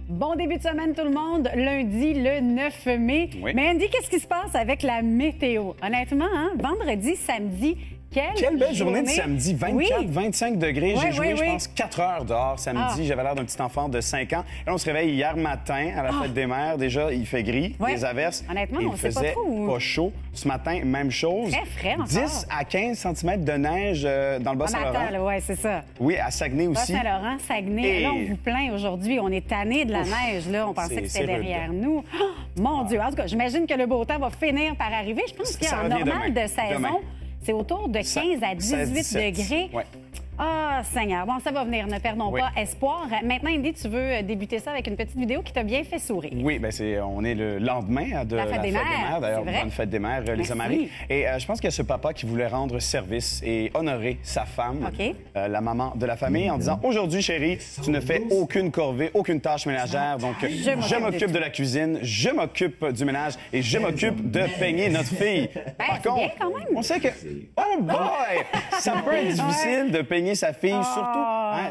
Bon début de semaine tout le monde, lundi le 9 mai. Oui. Mais Andy, qu'est-ce qui se passe avec la météo? Honnêtement, hein, vendredi, samedi, quelle belle journée de samedi, 24, 25 degrés. J'ai joué, je pense, 4 heures dehors samedi. J'avais l'air d'un petit enfant de 5 ans. Et là, on se réveille hier matin à la fête des mères. Déjà, il fait gris, des averses. Honnêtement, il on sait faisait pas trop. pas chaud. Ce matin, même chose. Très frais encore. 10 à 15 cm de neige dans le Bas-Saint-Laurent. Oui, c'est ça. Oui, à Saguenay aussi. Bas-Saint-Laurent, Saguenay. Et... Là, on vous plaint aujourd'hui. On est tanné de la neige. Là. On pensait que c'était derrière nous. Oh, mon Dieu. En tout cas, j'imagine que le beau temps va finir par arriver. Je pense qu'en normal de saison, c'est autour de 15 à 18 degrés. Ouais. Ah, Seigneur. Bon, ça va venir. Ne perdons pas espoir. Maintenant, Andy, tu veux débuter ça avec une petite vidéo qui t'a bien fait sourire. Oui, bien, on est le lendemain de la Fête des Mères. D'ailleurs, bonne Fête des Mères, Lisa Marie. Et je pense qu'il y a ce papa qui voulait rendre service et honorer sa femme, la maman de la famille, en disant « Aujourd'hui, chérie, tu ne fais aucune corvée, aucune tâche ménagère. Donc, je m'occupe de la cuisine, je m'occupe du ménage et je m'occupe de peigner notre fille. » Par contre, on sait que... Oh boy! Ça peut être difficile de peigner sa fille, surtout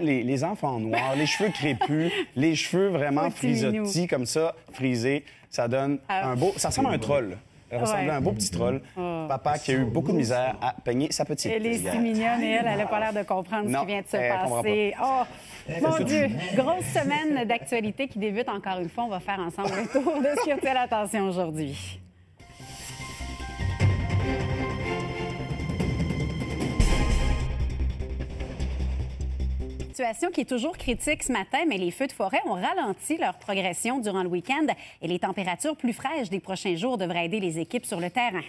les enfants noirs, les cheveux crépus, les cheveux vraiment frisottis comme ça, frisés. Ça donne un beau... Ça ressemble à un troll. Elle ressemble à un beau petit troll. Papa qui a eu beaucoup de misère à peigner sa petite. Elle est si mignonne et elle n'a pas l'air de comprendre ce qui vient de se passer. Oh, mon Dieu! Grosse semaine d'actualité qui débute encore une fois. On va faire ensemble le tour de ce qui retient l'attention aujourd'hui. Situation qui est toujours critique ce matin, mais les feux de forêt ont ralenti leur progression durant le week-end et les températures plus fraîches des prochains jours devraient aider les équipes sur le terrain.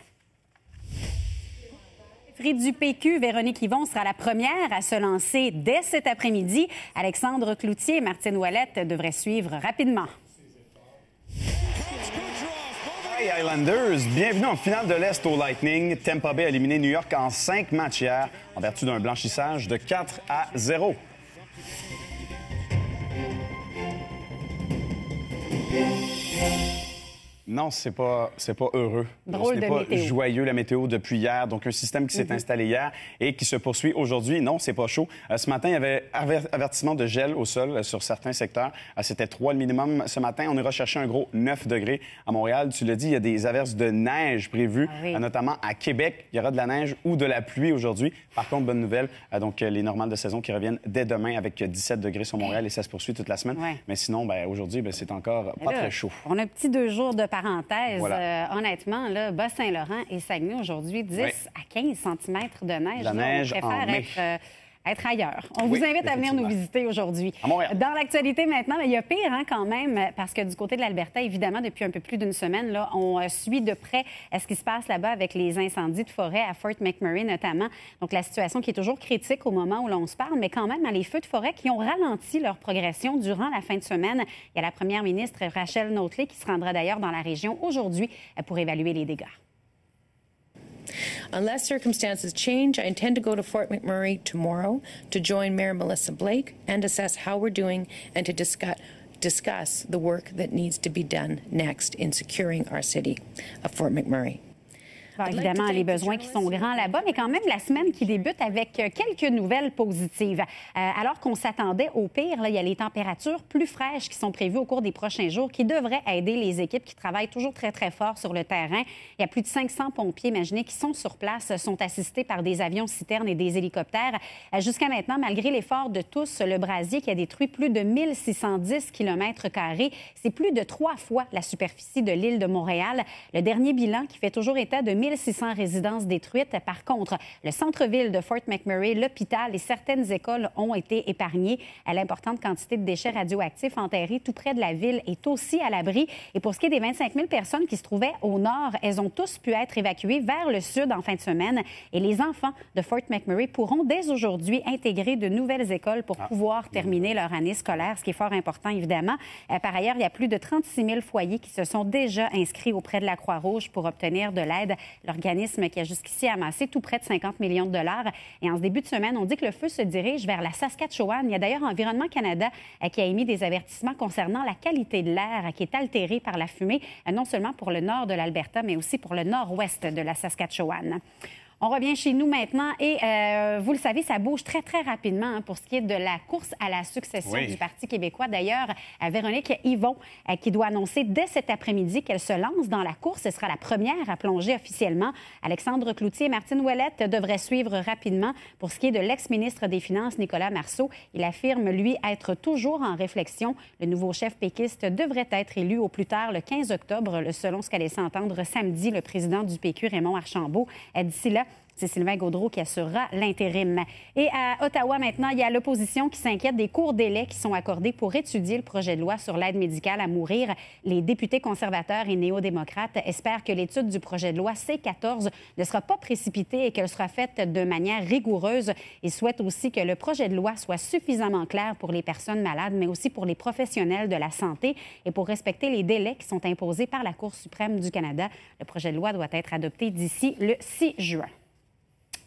Du PQ, Véronique Yvon sera la première à se lancer dès cet après-midi. Alexandre Cloutier et Martine Ouellette devraient suivre rapidement. Hey Islanders, bienvenue en finale de l'Est au Lightning. Tampa Bay a éliminé New York en 5 matchs hier en vertu d'un blanchissage de 4-0. Non, c'est pas heureux. Drôle de pas météo. Joyeux, la météo, depuis hier. Donc, un système qui s'est installé hier et qui se poursuit aujourd'hui. Non, c'est pas chaud. Ce matin, il y avait avertissement de gel au sol sur certains secteurs. C'était 3 le minimum. Ce matin, on ira chercher un gros 9 degrés à Montréal. Tu l'as dit, il y a des averses de neige prévues, notamment à Québec. Il y aura de la neige ou de la pluie aujourd'hui. Par contre, bonne nouvelle, donc les normales de saison qui reviennent dès demain avec 17 degrés sur Montréal et ça se poursuit toute la semaine. Mais sinon, aujourd'hui, c'est encore pas très chaud. On a un petit 2 jours de parenthèse. Voilà. Honnêtement, là, Bas-Saint-Laurent et Saguenay aujourd'hui, 10 à 15 cm de neige. La neige on préfère être ailleurs. On vous invite à venir nous visiter aujourd'hui. Dans l'actualité maintenant, il y a pire quand même, parce que du côté de l'Alberta, évidemment, depuis un peu plus d'une semaine, là, on suit de près ce qui se passe là-bas avec les incendies de forêt à Fort McMurray notamment. Donc la situation qui est toujours critique au moment où l'on se parle, mais quand même, les feux de forêt qui ont ralenti leur progression durant la fin de semaine. Il y a la première ministre Rachel Notley qui se rendra d'ailleurs dans la région aujourd'hui pour évaluer les dégâts. Unless circumstances change, I intend to go to Fort McMurray tomorrow to join Mayor Melissa Blake and assess how we're doing and to discuss the work that needs to be done next in securing our city of Fort McMurray. Bon, évidemment, les besoins qui sont grands là-bas, mais quand même la semaine qui débute avec quelques nouvelles positives. Alors qu'on s'attendait au pire, là, il y a les températures plus fraîches qui sont prévues au cours des prochains jours qui devraient aider les équipes qui travaillent toujours très, très fort sur le terrain. Il y a plus de 500 pompiers, imaginez, qui sont sur place, sont assistés par des avions citernes et des hélicoptères. Jusqu'à maintenant, malgré l'effort de tous, le brasier qui a détruit plus de 1610 km², c'est plus de 3 fois la superficie de l'île de Montréal. Le dernier bilan qui fait toujours état de 1600 résidences détruites. Par contre, le centre-ville de Fort McMurray, l'hôpital et certaines écoles ont été épargnés. L'importante quantité de déchets radioactifs enterrés tout près de la ville est aussi à l'abri. Et pour ce qui est des 25 000 personnes qui se trouvaient au nord, elles ont tous pu être évacuées vers le sud en fin de semaine. Et les enfants de Fort McMurray pourront dès aujourd'hui intégrer de nouvelles écoles pour pouvoir terminer leur année scolaire, ce qui est fort important, évidemment. Par ailleurs, il y a plus de 36 000 foyers qui se sont déjà inscrits auprès de la Croix-Rouge pour obtenir de l'aide. L'organisme qui a jusqu'ici amassé tout près de 50 millions de dollars. Et en ce début de semaine, on dit que le feu se dirige vers la Saskatchewan. Il y a d'ailleurs Environnement Canada qui a émis des avertissements concernant la qualité de l'air qui est altérée par la fumée, non seulement pour le nord de l'Alberta, mais aussi pour le nord-ouest de la Saskatchewan. On revient chez nous maintenant et vous le savez, ça bouge très, très rapidement pour ce qui est de la course à la succession du Parti québécois. D'ailleurs, Véronique Yvon qui doit annoncer dès cet après-midi qu'elle se lance dans la course. Ce sera la première à plonger officiellement. Alexandre Cloutier et Martine Ouellette devraient suivre rapidement. Pour ce qui est de l'ex-ministre des Finances, Nicolas Marceau, il affirme, lui, être toujours en réflexion. Le nouveau chef péquiste devrait être élu au plus tard le 15 octobre, selon ce qu'elle laissé entendre samedi le président du PQ, Raymond Archambault. D'ici là, c'est Sylvain Gaudreault qui assurera l'intérim. Et à Ottawa, maintenant, il y a l'opposition qui s'inquiète des courts délais qui sont accordés pour étudier le projet de loi sur l'aide médicale à mourir. Les députés conservateurs et néo-démocrates espèrent que l'étude du projet de loi C-14 ne sera pas précipitée et qu'elle sera faite de manière rigoureuse. Ils souhaitent aussi que le projet de loi soit suffisamment clair pour les personnes malades, mais aussi pour les professionnels de la santé et pour respecter les délais qui sont imposés par la Cour suprême du Canada. Le projet de loi doit être adopté d'ici le 6 juin.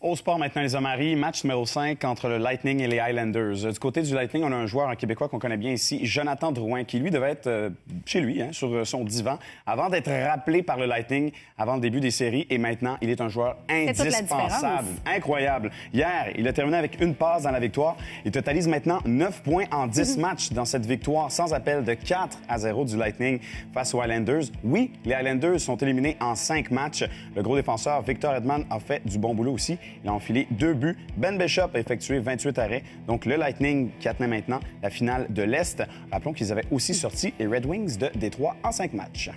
Au sport maintenant, les Amaris, match numéro 5 entre le Lightning et les Highlanders. Du côté du Lightning, on a un joueur, un Québécois qu'on connaît bien ici, Jonathan Drouin, qui lui devait être chez lui, sur son divan, avant d'être rappelé par le Lightning avant le début des séries. Et maintenant, il est un joueur indispensable, incroyable. Hier, il a terminé avec une passe dans la victoire. Il totalise maintenant 9 points en 10 matchs dans cette victoire sans appel de 4-0 du Lightning face aux Highlanders. Oui, les Highlanders sont éliminés en 5 matchs. Le gros défenseur Victor Edman a fait du bon boulot aussi. Il a enfilé 2 buts. Ben Bishop a effectué 28 arrêts. Donc, le Lightning qui atteint maintenant la finale de l'Est. Rappelons qu'ils avaient aussi sorti les Red Wings de Détroit en 5 matchs.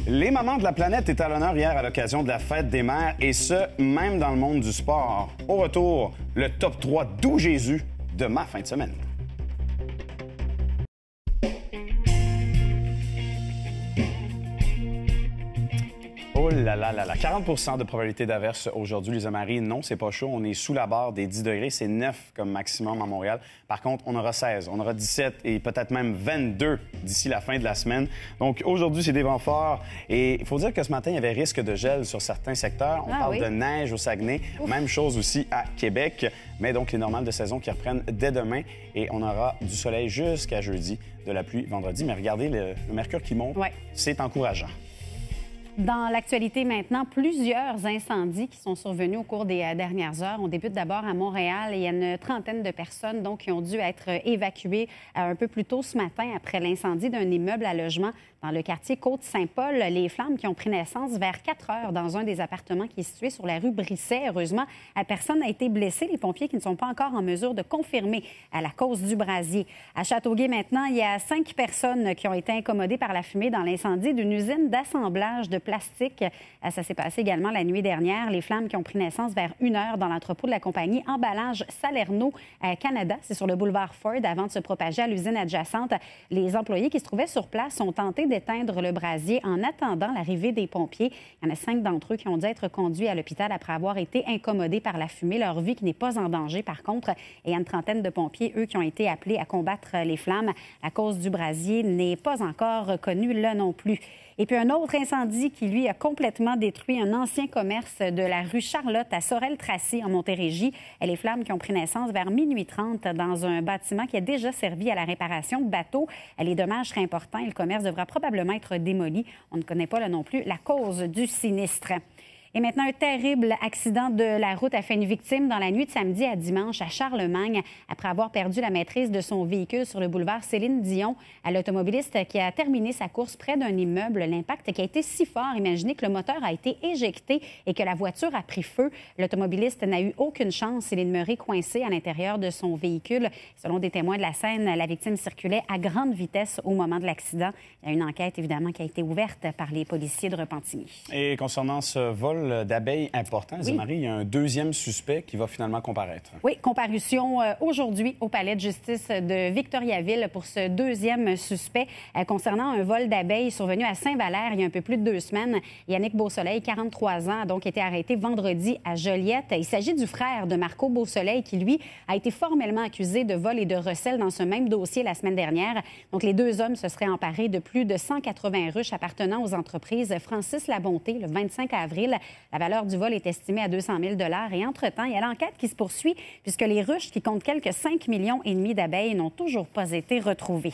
Les mamans de la planète étaient à l'honneur hier à l'occasion de la fête des mères, et ce, même dans le monde du sport. Au retour, le top 3 d'où Jésus de ma fin de semaine. Oh là là là là, 40 de probabilité d'averse aujourd'hui, les Amaris. Non, c'est pas chaud. On est sous la barre des 10 degrés. C'est 9 comme maximum à Montréal. Par contre, on aura 16, on aura 17 et peut-être même 22 d'ici la fin de la semaine. Donc aujourd'hui, c'est des vents forts. Et il faut dire que ce matin, il y avait risque de gel sur certains secteurs. On parle de neige au Saguenay. Même chose aussi à Québec. Mais donc, les normales de saison qui reprennent dès demain. Et on aura du soleil jusqu'à jeudi, de la pluie vendredi. Mais regardez, le mercure qui monte, c'est encourageant. Dans l'actualité maintenant, plusieurs incendies qui sont survenus au cours des dernières heures. On débute d'abord à Montréal. Il y a une trentaine de personnes donc, qui ont dû être évacuées un peu plus tôt ce matin après l'incendie d'un immeuble à logement dans le quartier Côte-Saint-Paul. Les flammes qui ont pris naissance vers 4 heures dans un des appartements qui est situé sur la rue Brisset. Heureusement, personne n'a été blessé. Les pompiers qui ne sont pas encore en mesure de confirmer la cause du brasier. À Châteauguay maintenant, il y a 5 personnes qui ont été incommodées par la fumée dans l'incendie d'une usine d'assemblage de plastique. Ça s'est passé également la nuit dernière. Les flammes qui ont pris naissance vers 1 heure dans l'entrepôt de la compagnie Emballage Salerno Canada. C'est sur le boulevard Ford avant de se propager à l'usine adjacente. Les employés qui se trouvaient sur place ont tenté d'éteindre le brasier en attendant l'arrivée des pompiers. Il y en a 5 d'entre eux qui ont dû être conduits à l'hôpital après avoir été incommodés par la fumée. Leur vie qui n'est pas en danger, par contre. Et il y a une trentaine de pompiers, eux, qui ont été appelés à combattre les flammes. La cause du brasier n'est pas encore connue là non plus. Et puis un autre incendie qui, lui, a complètement détruit un ancien commerce de la rue Charlotte à Sorel-Tracy, en Montérégie. Les flammes qui ont pris naissance vers minuit 30 dans un bâtiment qui a déjà servi à la réparation de bateaux. Les dommages seraient importants et le commerce devra probablement être démoli. On ne connaît pas là non plus la cause du sinistre. Et maintenant, un terrible accident de la route a fait une victime dans la nuit de samedi à dimanche à Charlemagne après avoir perdu la maîtrise de son véhicule sur le boulevard Céline-Dion. L'automobiliste qui a terminé sa course près d'un immeuble, l'impact qui a été si fort, imaginez que le moteur a été éjecté et que la voiture a pris feu. L'automobiliste n'a eu aucune chance. Il est demeuré coincé à l'intérieur de son véhicule. Selon des témoins de la scène, la victime circulait à grande vitesse au moment de l'accident. Il y a une enquête, évidemment, qui a été ouverte par les policiers de Repentigny. Et concernant ce vol d'abeilles important, Marie, il y a un deuxième suspect qui va finalement comparaître. Oui, comparution aujourd'hui au palais de justice de Victoriaville pour ce deuxième suspect concernant un vol d'abeilles survenu à Saint-Valère il y a un peu plus de 2 semaines. Yannick Beausoleil, 43 ans, a donc été arrêté vendredi à Joliette. Il s'agit du frère de Marco Beausoleil qui, lui, a été formellement accusé de vol et de recel dans ce même dossier la semaine dernière. Donc, les 2 hommes se seraient emparés de plus de 180 ruches appartenant aux entreprises Francis Labonté le 25 avril. La valeur du vol est estimée à 200 000 $ et entre-temps, il y a l'enquête qui se poursuit puisque les ruches qui comptent quelques 5,5 millions d'abeilles n'ont toujours pas été retrouvées.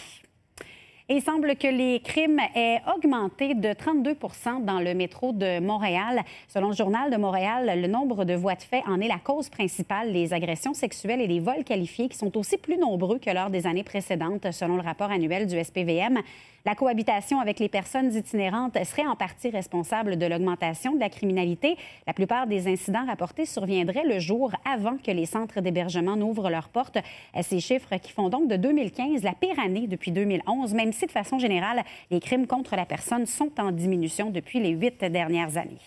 Et il semble que les crimes aient augmenté de 32 dans le métro de Montréal. Selon le Journal de Montréal, le nombre de voies de fait en est la cause principale. Les agressions sexuelles et les vols qualifiés qui sont aussi plus nombreux que lors des années précédentes, selon le rapport annuel du SPVM. La cohabitation avec les personnes itinérantes serait en partie responsable de l'augmentation de la criminalité. La plupart des incidents rapportés surviendraient le jour avant que les centres d'hébergement n'ouvrent leurs portes. Ces chiffres qui font donc de 2015 la pire année depuis 2011, même si de façon générale, les crimes contre la personne sont en diminution depuis les 8 dernières années.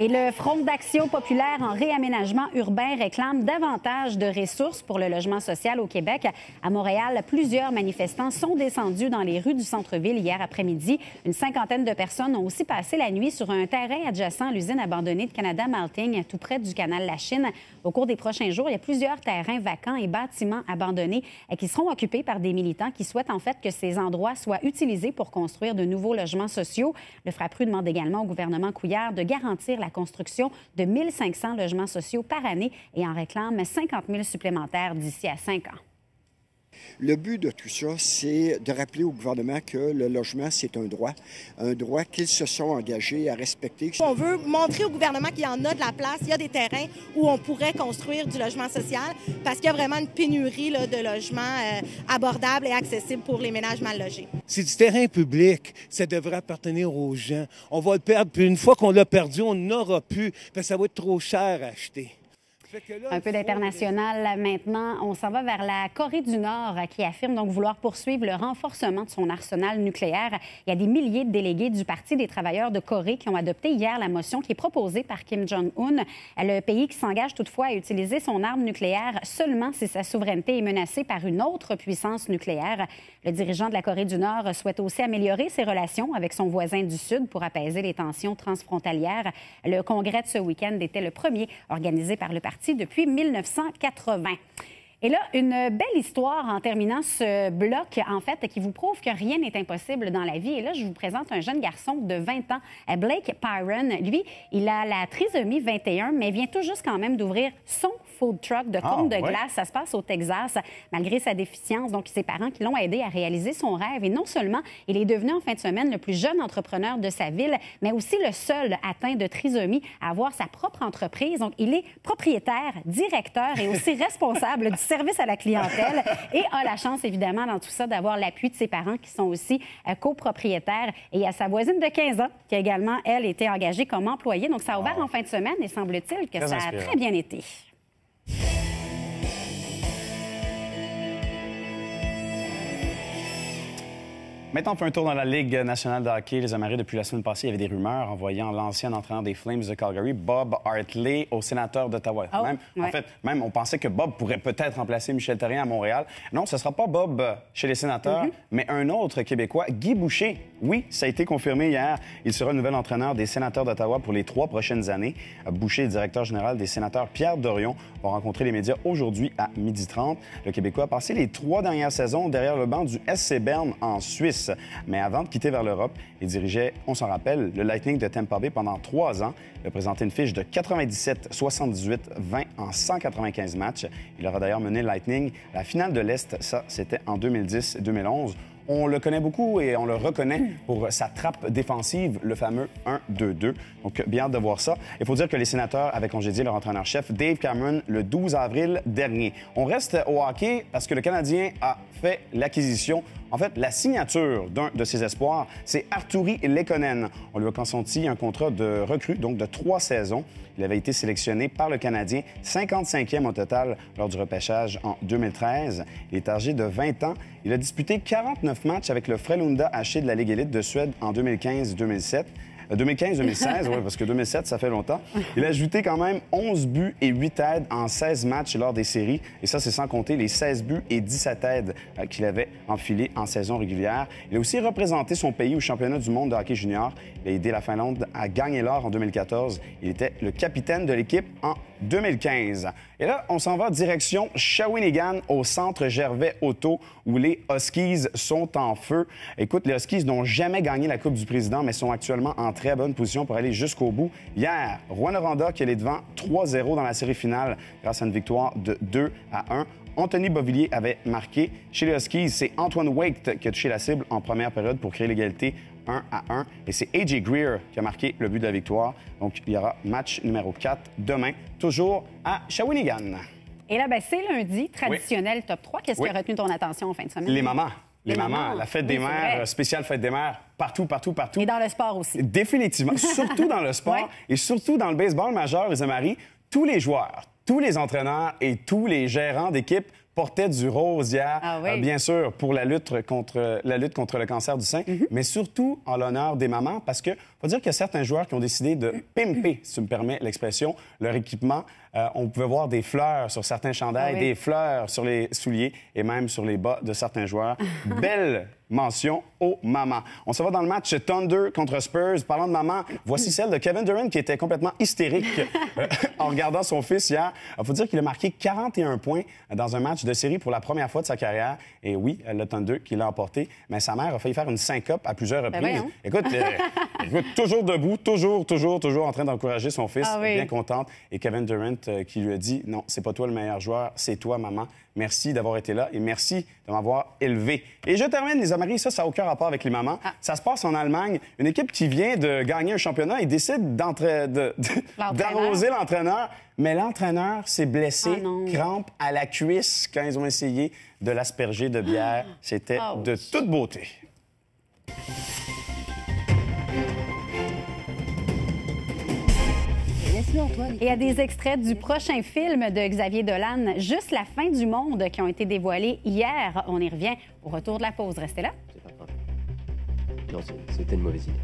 Et le Front d'action populaire en réaménagement urbain réclame davantage de ressources pour le logement social au Québec. À Montréal, plusieurs manifestants sont descendus dans les rues du centre-ville hier après-midi. Une cinquantaine de personnes ont aussi passé la nuit sur un terrain adjacent à l'usine abandonnée de Canada Malting, tout près du canal La Chine. Au cours des prochains jours, il y a plusieurs terrains vacants et bâtiments abandonnés qui seront occupés par des militants qui souhaitent en fait que ces endroits soient utilisés pour construire de nouveaux logements sociaux. Le Frappru demande également au gouvernement Couillard de garantir la construction de 1 500 logements sociaux par année et en réclame 50 000 supplémentaires d'ici à 5 ans. Le but de tout ça, c'est de rappeler au gouvernement que le logement, c'est un droit qu'ils se sont engagés à respecter. On veut montrer au gouvernement qu'il y en a de la place, il y a des terrains où on pourrait construire du logement social parce qu'il y a vraiment une pénurie là, de logements abordables et accessibles pour les ménages mal logés. C'est du terrain public, ça devrait appartenir aux gens. On va le perdre, puis une fois qu'on l'a perdu, on n'aura plus, parce que ça va être trop cher à acheter. Un peu d'international maintenant. On s'en va vers la Corée du Nord qui affirme donc vouloir poursuivre le renforcement de son arsenal nucléaire. Il y a des milliers de délégués du Parti des travailleurs de Corée qui ont adopté hier la motion qui est proposée par Kim Jong-un. Le pays qui s'engage toutefois à utiliser son arme nucléaire seulement si sa souveraineté est menacée par une autre puissance nucléaire. Le dirigeant de la Corée du Nord souhaite aussi améliorer ses relations avec son voisin du Sud pour apaiser les tensions transfrontalières. Le congrès de ce week-end était le premier organisé par le parti depuis 1980. Et là, une belle histoire en terminant ce bloc, en fait, qui vous prouve que rien n'est impossible dans la vie. Et là, je vous présente un jeune garçon de 20 ans, Blake Pyron. Lui, il a la trisomie 21, mais vient tout juste quand même d'ouvrir son food truck de cône de glace. Ça se passe au Texas, malgré sa déficience. Donc, ses parents qui l'ont aidé à réaliser son rêve. Et non seulement il est devenu en fin de semaine le plus jeune entrepreneur de sa ville, mais aussi le seul atteint de trisomie à avoir sa propre entreprise. Donc, il est propriétaire, directeur et aussi responsable du service à la clientèle et a la chance, évidemment, dans tout ça, d'avoir l'appui de ses parents qui sont aussi copropriétaires. Et il y a sa voisine de 15 ans qui a également, elle, été engagée comme employée. Donc, ça a ouvert en fin de semaine et semble-t-il que ça a très bien été. Maintenant, on fait un tour dans la Ligue nationale de hockey. Les Amarés, depuis la semaine passée, il y avait des rumeurs envoyant l'ancien entraîneur des Flames de Calgary, Bob Hartley, au sénateur d'Ottawa. En fait, on pensait que Bob pourrait peut-être remplacer Michel Therrien à Montréal. Non, ce ne sera pas Bob chez les sénateurs, mais un autre Québécois, Guy Boucher. Oui, ça a été confirmé hier. Il sera le nouvel entraîneur des sénateurs d'Ottawa pour les 3 prochaines années. Boucher, directeur général des sénateurs Pierre Dorion, vont rencontrer les médias aujourd'hui à 12h30. Le Québécois a passé les 3 dernières saisons derrière le banc du SC Berne en Suisse. Mais avant de quitter vers l'Europe, il dirigeait, on s'en rappelle, le Lightning de Tampa Bay pendant 3 ans. Il a présenté une fiche de 97, 78, 20 en 195 matchs. Il aura d'ailleurs mené le Lightning à la finale de l'Est. Ça, c'était en 2010-2011. On le connaît beaucoup et on le reconnaît pour sa trappe défensive, le fameux 1-2-2. Donc, bien hâte de voir ça. Il faut dire que les sénateurs avaient congédié leur entraîneur-chef, Dave Cameron, le 12 avril dernier. On reste au hockey parce que le Canadien a fait l'acquisition, en fait, la signature d'un de ses espoirs, c'est Artturi Lekkonen. On lui a consenti un contrat de recrue, donc de 3 saisons. Il avait été sélectionné par le Canadien, 55e au total lors du repêchage en 2013. Il est âgé de 20 ans. Il a disputé 49 matchs avec le Frölunda HC de la Ligue élite de Suède en 2015-2007. 2015-2016, oui, parce que 2007, ça fait longtemps. Il a ajouté quand même 11 buts et 8 aides en 16 matchs lors des séries. Et ça, c'est sans compter les 16 buts et 17 aides qu'il avait enfilés en saison régulière. Il a aussi représenté son pays au championnat du monde de hockey junior. Il a aidé la Finlande à gagner l'or en 2014. Il était le capitaine de l'équipe en 2015. Et là, on s'en va direction Shawinigan, au centre Gervais Auto, où les Huskies sont en feu. Écoute, les Huskies n'ont jamais gagné la Coupe du Président, mais sont actuellement en très bonne position pour aller jusqu'au bout. Hier, Rouyn-Noranda qui est devant 3-0 dans la série finale grâce à une victoire de 2-1. Anthony Beauvillier avait marqué. Chez les Huskies, c'est Antoine Waite qui a touché la cible en première période pour créer l'égalité 1-1. Et c'est A.J. Greer qui a marqué le but de la victoire. Donc, il y aura match numéro 4 demain, toujours à Shawinigan. Et là, ben, c'est lundi, traditionnel top 3. Qu'est-ce qui a retenu ton attention en fin de semaine? Les mamans. Les mamans, la fête des mères, spéciale fête des mères, partout. Et dans le sport aussi. Définitivement. Surtout dans le sport et surtout dans le baseball majeur, les Marie, tous les joueurs, tous les entraîneurs et tous les gérants d'équipe portaient du rose hier, bien sûr, pour la lutte contre le cancer du sein, mais surtout en l'honneur des mamans, parce que faut dire qu'il y a certains joueurs qui ont décidé de pimper, si tu me permets l'expression, leur équipement. On pouvait voir des fleurs sur certains chandails, des fleurs sur les souliers et même sur les bas de certains joueurs. Belle mention aux mamans. On se va dans le match Thunder contre Spurs. Parlant de maman, voici celle de Kevin Durant qui était complètement hystérique en regardant son fils hier. Il faut dire qu'il a marqué 41 points dans un match de série pour la première fois de sa carrière. Et oui, le Thunder qui l'a emporté, mais sa mère a failli faire une syncope à plusieurs reprises. Écoute, toujours debout, toujours en train d'encourager son fils, bien contente. Et Kevin Durant qui lui a dit « Non, c'est pas toi le meilleur joueur, c'est toi, maman. Merci d'avoir été là et merci de m'avoir élevé. » Et je termine, les Amaris, ça n'a aucun rapport avec les mamans. Ça se passe en Allemagne. Une équipe qui vient de gagner un championnat et décide d'arroser l'entraîneur. Mais l'entraîneur s'est blessé, crampe à la cuisse quand ils ont essayé de l'asperger de bière. C'était de toute beauté. Et il y a des extraits du prochain film de Xavier Dolan, Juste la fin du monde, qui ont été dévoilés hier. On y revient au retour de la pause. Restez là. C'est pas grave. Non, c'était une mauvaise idée.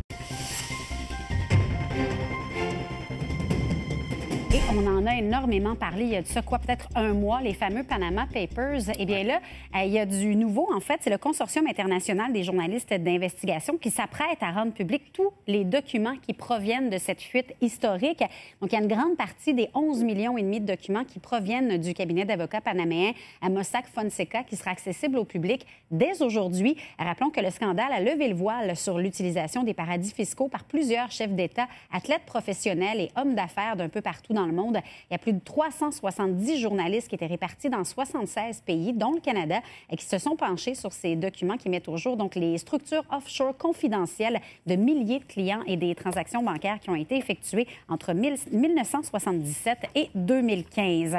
Et on en a énormément parlé il y a de ça, peut-être un mois, les fameux Panama Papers. Eh bien là, il y a du nouveau. En fait, c'est le Consortium international des journalistes d'investigation qui s'apprête à rendre public tous les documents qui proviennent de cette fuite historique. Donc, il y a une grande partie des 11,5 millions de documents qui proviennent du cabinet d'avocats panaméen à Mossack Fonseca qui sera accessible au public dès aujourd'hui. Rappelons que le scandale a levé le voile sur l'utilisation des paradis fiscaux par plusieurs chefs d'État, athlètes professionnels et hommes d'affaires d'un peu partout dans le monde. Il y a plus de 370 journalistes qui étaient répartis dans 76 pays, dont le Canada, et qui se sont penchés sur ces documents qui mettent au jour donc les structures offshore confidentielles de milliers de clients et des transactions bancaires qui ont été effectuées entre 1977 et 2015.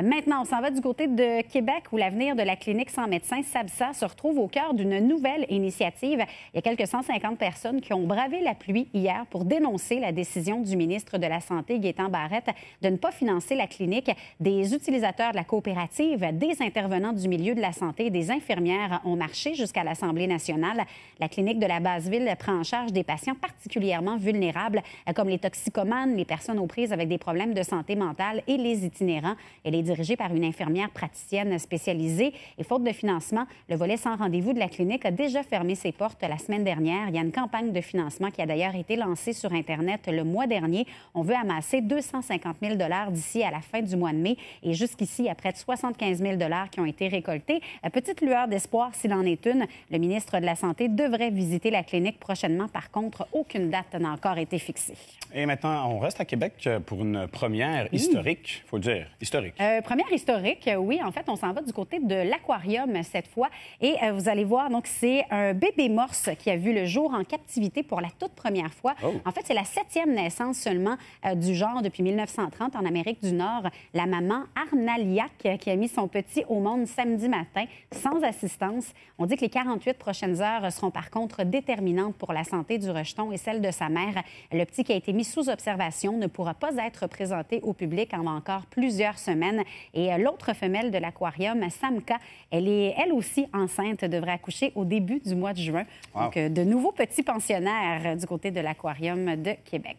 Maintenant, on s'en va du côté de Québec où l'avenir de la clinique sans médecin SABSA se retrouve au cœur d'une nouvelle initiative. Il y a quelques 150 personnes qui ont bravé la pluie hier pour dénoncer la décision du ministre de la Santé, Gaétan Barrette, de ne pas financer la clinique. Des utilisateurs de la coopérative, des intervenants du milieu de la santé et des infirmières ont marché jusqu'à l'Assemblée nationale. La clinique de la Basse-Ville prend en charge des patients particulièrement vulnérables, comme les toxicomanes, les personnes aux prises avec des problèmes de santé mentale et les itinérants. Elle est dirigée par une infirmière praticienne spécialisée. Et faute de financement, le volet sans rendez-vous de la clinique a déjà fermé ses portes la semaine dernière. Il y a une campagne de financement qui a d'ailleurs été lancée sur Internet le mois dernier. On veut amasser 250 000 $ d'ici à la fin du mois de mai. Et jusqu'ici, il y a près de 75 000 $ qui ont été récoltés. Petite lueur d'espoir s'il en est une. Le ministre de la Santé devrait visiter la clinique prochainement. Par contre, aucune date n'a encore été fixée. Et maintenant, on reste à Québec pour une première historique, il faut le dire, historique. Première historique, oui. En fait, on s'en va du côté de l'aquarium cette fois. Et vous allez voir, donc, c'est un bébé morse qui a vu le jour en captivité pour la toute première fois. En fait, c'est la 7e naissance seulement du genre depuis 1930 en Amérique du Nord. La maman Arnaliak qui a mis son petit au monde samedi matin sans assistance. On dit que les 48 prochaines heures seront par contre déterminantes pour la santé du rejeton et celle de sa mère. Le petit qui a été mis sous observation ne pourra pas être présenté au public en encore plusieurs semaines. Et l'autre femelle de l'aquarium, Samka, elle est elle aussi enceinte, devrait accoucher au début du mois de juin. Donc, de nouveaux petits pensionnaires du côté de l'aquarium de Québec.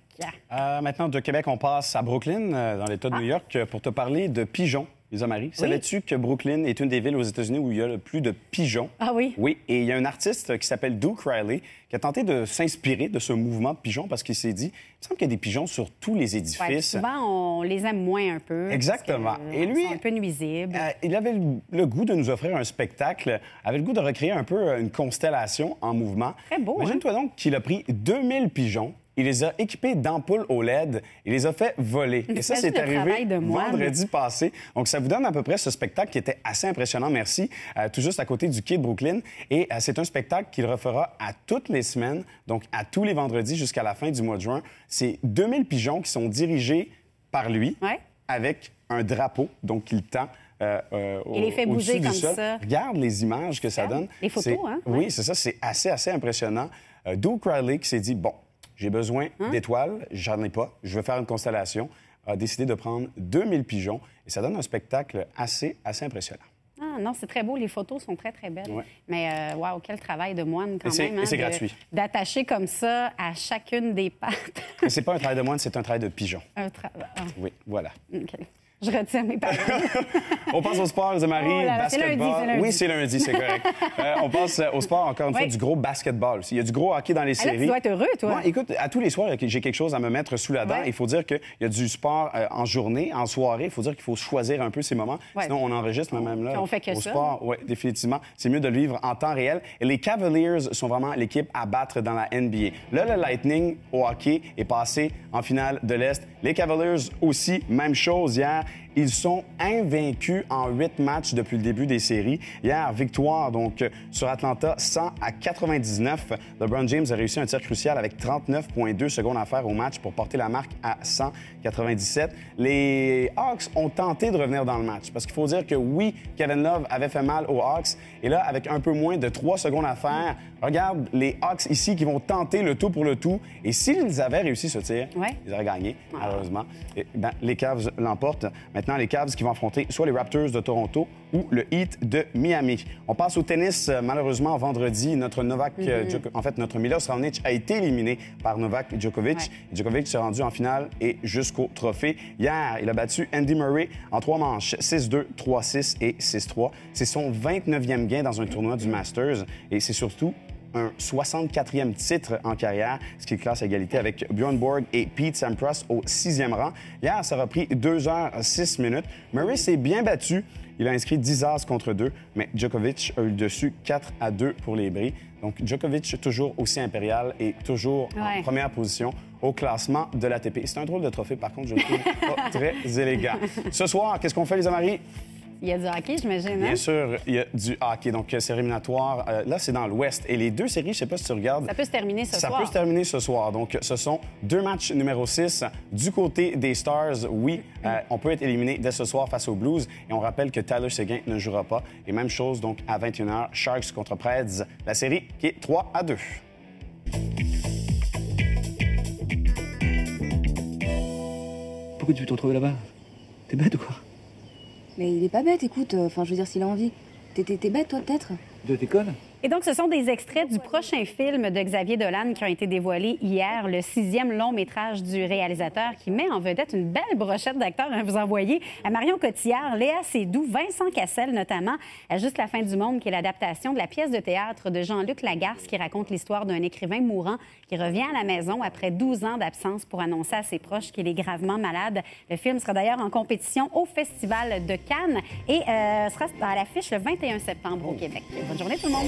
Maintenant, de Québec, on passe à Brooklyn, dans l'État de New York, pour te parler de pigeons Lisa Marie, savais-tu que Brooklyn est une des villes aux États-Unis où il y a le plus de pigeons? Ah oui? Oui, et il y a un artiste qui s'appelle Duke Riley qui a tenté de s'inspirer de ce mouvement de pigeons parce qu'il s'est dit, il me semble qu'il y a des pigeons sur tous les édifices. Ouais, souvent, on les aime moins un peu. Exactement. Et lui, ils sont un peu nuisibles. Il avait le goût de nous offrir un spectacle, avait le goût de recréer un peu une constellation en mouvement. Très beau. Imagine-toi donc qu'il a pris 2000 pigeons. Il les a équipés d'ampoules OLED. Il les a fait voler. Et ça, c'est arrivé vendredi passé. Donc, ça vous donne à peu près ce spectacle qui était assez impressionnant, merci, tout juste à côté du quai de Brooklyn. Et c'est un spectacle qu'il refera à toutes les semaines, donc à tous les vendredis jusqu'à la fin du mois de juin. C'est 2000 pigeons qui sont dirigés par lui avec un drapeau, donc qu'il tend. Il les fait bouger comme ça. Regarde les images que ça donne. Les photos, hein? Oui, c'est ça. C'est assez impressionnant. Duke Riley qui s'est dit, bon, j'ai besoin d'étoiles, j'en ai pas, je veux faire une constellation, a décidé de prendre 2000 pigeons et ça donne un spectacle assez impressionnant. Ah non, c'est très beau, les photos sont très belles. Ouais. Mais waouh, quel travail de moine quand même. Et c'est gratuit. D'attacher comme ça à chacune des pattes. C'est pas un travail de moine, c'est un travail de pigeon. Oui, voilà. OK. Je retire mes paroles. On passe au sport, Lisa Marie. Basketball. C'est lundi. Oui, c'est lundi, c'est correct. On passe au sport, encore une fois, du gros basketball. Il y a du gros hockey dans les séries. Là, tu dois être heureux, toi. Moi, écoute, à tous les soirs, j'ai quelque chose à me mettre sous la dent. Il faut dire qu'il y a du sport en journée, en soirée. Il faut dire qu'il faut choisir un peu ces moments. Sinon, on enregistre même là. On fait que au ça. sport, oui, définitivement. C'est mieux de le vivre en temps réel. Et les Cavaliers sont vraiment l'équipe à battre dans la NBA. Là, le Lightning au hockey est passé en finale de l'Est. Les Cavaliers aussi, même chose hier. Ils sont invaincus en 8 matchs depuis le début des séries. Hier, victoire donc sur Atlanta 100-99. LeBron James a réussi un tir crucial avec 39,2 secondes à faire au match pour porter la marque à 197. Les Hawks ont tenté de revenir dans le match parce qu'il faut dire que oui, Kevin Love avait fait mal aux Hawks. Et là, avec un peu moins de 3 secondes à faire, regarde les Hawks ici qui vont tenter le tout pour le tout. Et s'ils avaient réussi ce tir, ils auraient gagné, malheureusement. Et, les Cavs l'emportent. Maintenant, les Cavs qui vont affronter soit les Raptors de Toronto ou le Heat de Miami. On passe au tennis. Malheureusement, vendredi, notre notre Milos Raonic a été éliminé par Novak Djokovic. Djokovic s'est rendu en finale et jusqu'au trophée. Hier, il a battu Andy Murray en 3 manches, 6-2, 3-6 et 6-3. C'est son 29e gain dans un tournoi du Masters et c'est surtout un 64e titre en carrière, ce qui le classe à égalité avec Bjorn Borg et Pete Sampras au 6e rang. Hier, ça a pris 2h06 minutes. Murray s'est bien battu. Il a inscrit 10 as contre 2, mais Djokovic a eu le dessus 4-2 pour les bris. Donc, Djokovic toujours aussi impérial et toujours en première position au classement de l'ATP. C'est un drôle de trophée, par contre, je le trouve pas très élégant. Ce soir, qu'est-ce qu'on fait, Lisa Marie? Il y a du hockey, j'imagine. Bien sûr, il y a du hockey. Donc, série éliminatoire. Là, c'est dans l'Ouest. Et les deux séries, je ne sais pas si tu regardes. Ça peut se terminer ce soir. Ça peut se terminer ce soir. Donc, ce sont 2 matchs numéro 6. Du côté des Stars, oui, on peut être éliminé dès ce soir face aux Blues. Et on rappelle que Tyler Seguin ne jouera pas. Et même chose, donc, à 21h, Sharks contre Preds. La série qui est 3-2. Pourquoi tu veux te retrouver là-bas? T'es bête ou quoi? Mais il est pas bête, écoute. Enfin, je veux dire, s'il a envie. T'es bête, toi, peut-être? De t'école? Et donc, ce sont des extraits du prochain film de Xavier Dolan qui ont été dévoilés hier, le 6e long-métrage du réalisateur qui met en vedette une belle brochette d'acteurs. Vous en voyez Marion Cotillard, Léa Seydoux, Vincent Cassel notamment, à Juste la fin du monde, qui est l'adaptation de la pièce de théâtre de Jean-Luc Lagarce qui raconte l'histoire d'un écrivain mourant qui revient à la maison après 12 ans d'absence pour annoncer à ses proches qu'il est gravement malade. Le film sera d'ailleurs en compétition au Festival de Cannes et sera à l'affiche le 21 septembre au Québec. Bonne journée tout le monde!